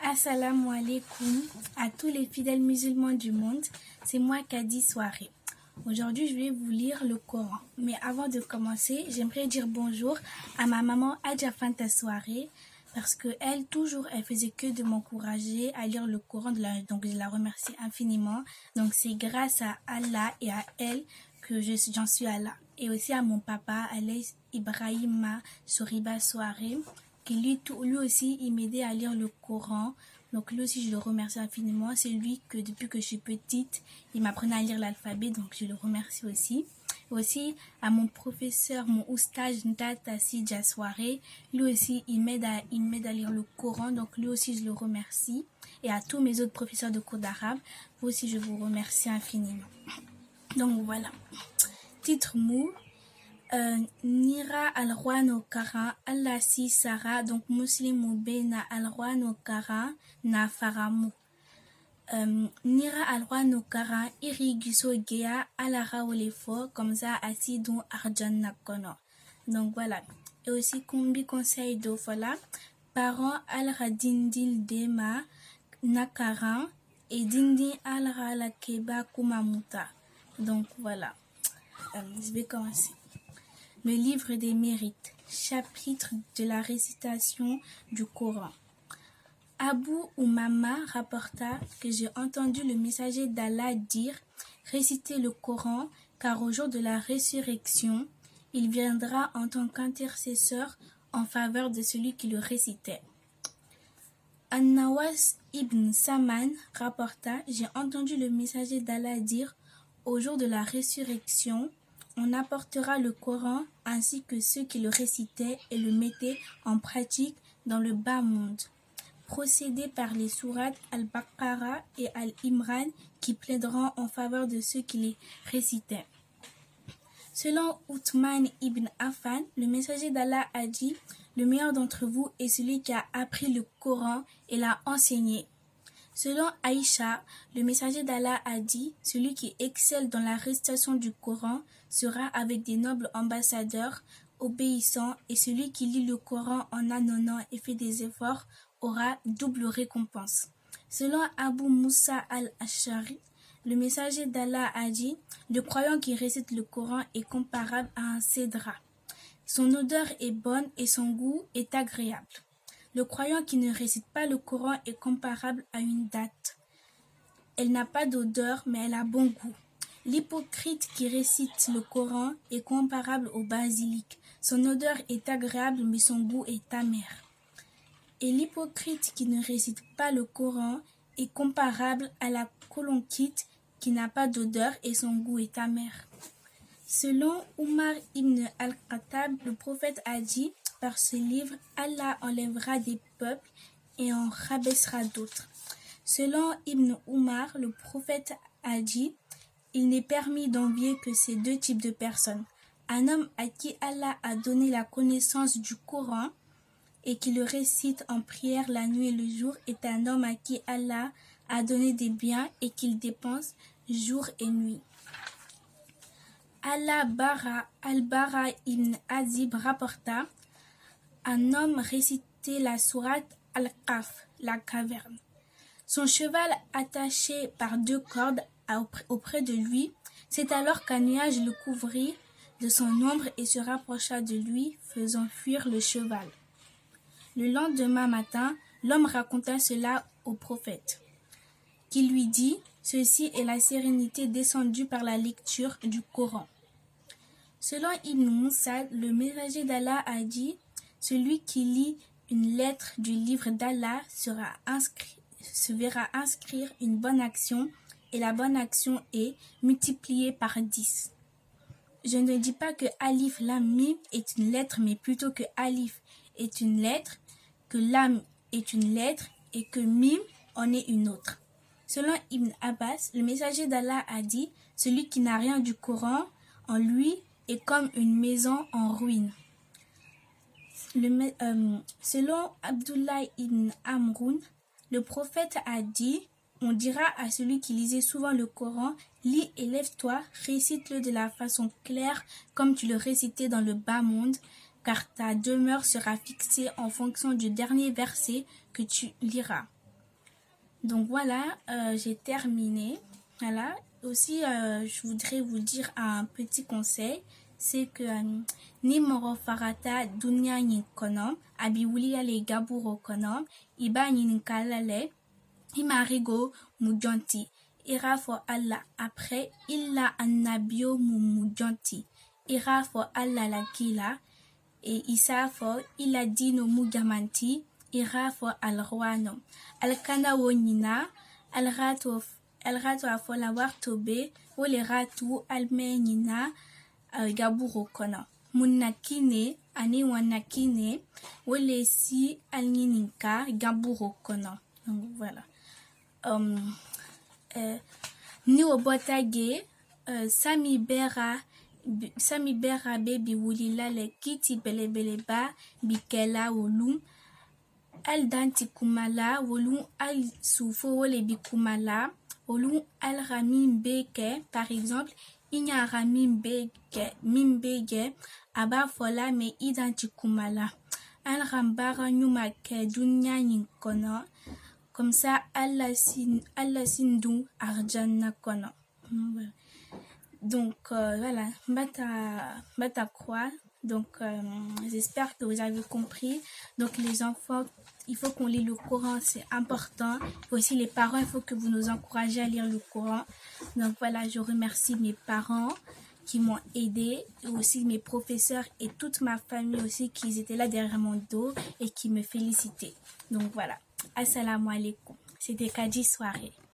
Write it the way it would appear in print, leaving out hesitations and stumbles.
Assalamu alaikum à tous les fidèles musulmans du monde, c'est moi Kadi Soirée. Aujourd'hui, je vais vous lire le Coran. Mais avant de commencer, j'aimerais dire bonjour à ma maman Adja Fanta Soirée parce que elle faisait que de m'encourager à lire le Coran, donc je la remercie infiniment. Donc c'est grâce à Allah et à elle que j'en suis là. Et aussi à mon papa, Alaïs Ibrahima Soriba Soirée, qui lui aussi, il m'aidait à lire le Coran. Donc lui aussi, je le remercie infiniment. C'est lui que depuis que je suis petite, il m'apprenait à lire l'alphabet, donc je le remercie aussi. Et aussi à mon professeur, mon oustage Ndata Sidja Soirée, lui aussi, il m'aide à lire le Coran, donc lui aussi, je le remercie. Et à tous mes autres professeurs de cours d'arabe, vous aussi, je vous remercie infiniment. Donc voilà. Titre mou. Nira alwano kara Allah si sara donc muslimu bena alwano kara na faramu Nira alwano kara irigiso gea alara olefo comme ça assis dont arjan nakono. Donc voilà. Et aussi combi conseil de voilà parents alra dindil dema nakara et dindi alra la keba kumamuta. Donc voilà. Je vais commencer. Le livre des mérites, chapitre de la récitation du Coran. Abu Umama rapporta que j'ai entendu le messager d'Allah dire « Récitez le Coran, car au jour de la résurrection, il viendra en tant qu'intercesseur en faveur de celui qui le récitait. » An-Nawas ibn Saman rapporta « J'ai entendu le messager d'Allah dire « Au jour de la résurrection, on apportera le Coran ainsi que ceux qui le récitaient et le mettaient en pratique dans le bas monde, procédé par les sourates Al-Baqarah et Al-Imran qui plaideront en faveur de ceux qui les récitaient. » Selon Uthman ibn Affan, le messager d'Allah a dit « Le meilleur d'entre vous est celui qui a appris le Coran et l'a enseigné. » Selon Aïcha, le messager d'Allah a dit « Celui qui excelle dans la récitation du Coran sera avec des nobles ambassadeurs obéissants et celui qui lit le Coran en annonnant et fait des efforts aura double récompense. » Selon Abu Moussa al-Ash'ari, le messager d'Allah a dit « Le croyant qui récite le Coran est comparable à un cédra. Son odeur est bonne et son goût est agréable. Le croyant qui ne récite pas le Coran est comparable à une date. Elle n'a pas d'odeur, mais elle a bon goût. L'hypocrite qui récite le Coran est comparable au basilic. Son odeur est agréable, mais son goût est amer. Et l'hypocrite qui ne récite pas le Coran est comparable à la colonkite qui n'a pas d'odeur et son goût est amer. Selon Umar ibn al-Khattab, le prophète a dit « Par ce livre, Allah enlèvera des peuples et en rabaissera d'autres. » Selon Ibn Umar, le prophète a dit « Il n'est permis d'envier que ces deux types de personnes. Un homme à qui Allah a donné la connaissance du Coran et qui le récite en prière la nuit et le jour est un homme à qui Allah a donné des biens et qu'il dépense jour et nuit. » Al-Bara ibn Azib rapporta un homme récitait la sourate Al-Qaf, la caverne. Son cheval attaché par deux cordes auprès de lui, c'est alors qu'un nuage le couvrit de son ombre et se rapprocha de lui, faisant fuir le cheval. Le lendemain matin, l'homme raconta cela au prophète, qui lui dit « Ceci est la sérénité descendue par la lecture du Coran. » Selon Ibn Moussad, le messager d'Allah a dit « Celui qui lit une lettre du livre d'Allah se verra inscrire une bonne action et la bonne action est multipliée par 10. » Je ne dis pas que Alif Lam Mim est une lettre, mais plutôt que Alif est une lettre, que Lam est une lettre et que Mim en est une autre. Selon Ibn Abbas, le messager d'Allah a dit « Celui qui n'a rien du Coran en lui est comme une maison en ruine. » Selon Abdullah ibn Amroun, le prophète a dit « On dira à celui qui lisait souvent le Coran, lis et lève-toi, récite-le de la façon claire comme tu le récitais dans le bas monde, car ta demeure sera fixée en fonction du dernier verset que tu liras. Donc voilà, j'ai terminé. Voilà. Aussi, je voudrais vous dire un petit conseil. C'est que ni moro farata dunya nyin konom, abi wuli ale gaburo konom, iba nyin kalale, imarigo mujonti. Ira for Allah. Après, illa annabio mujonti. Ira for Allah la kila. Et isa for illa dino mugamanti. Ira for al-rwano. Al-kana wonina. Al-rato a la wartobe. O le ratu almenina. Gaburo kono. Munakine. Ani wanakine. O le si alnininka. Gaburo kono. Donc voilà. Ni obotage sami bera baby wulila le kiti belebeleba bikela wolu al danti kumala wolu al soufo wole bikumala wolu al ramim beke par exemple inya ramim beke aba fola me idanti kumala al rambara nyuma ke dunya kono. Comme ça, Allah sindou arjana kono. Donc voilà, bata quoi. Donc j'espère que vous avez compris. Donc les enfants, il faut qu'on lit le Coran, c'est important. Aussi les parents, il faut que vous nous encouragez à lire le Coran. Donc voilà, je remercie mes parents qui m'ont aidé, et aussi mes professeurs et toute ma famille aussi qui étaient là derrière mon dos et qui me félicitaient. Donc voilà. Assalamu alaikum. C'était Kadi Soirée.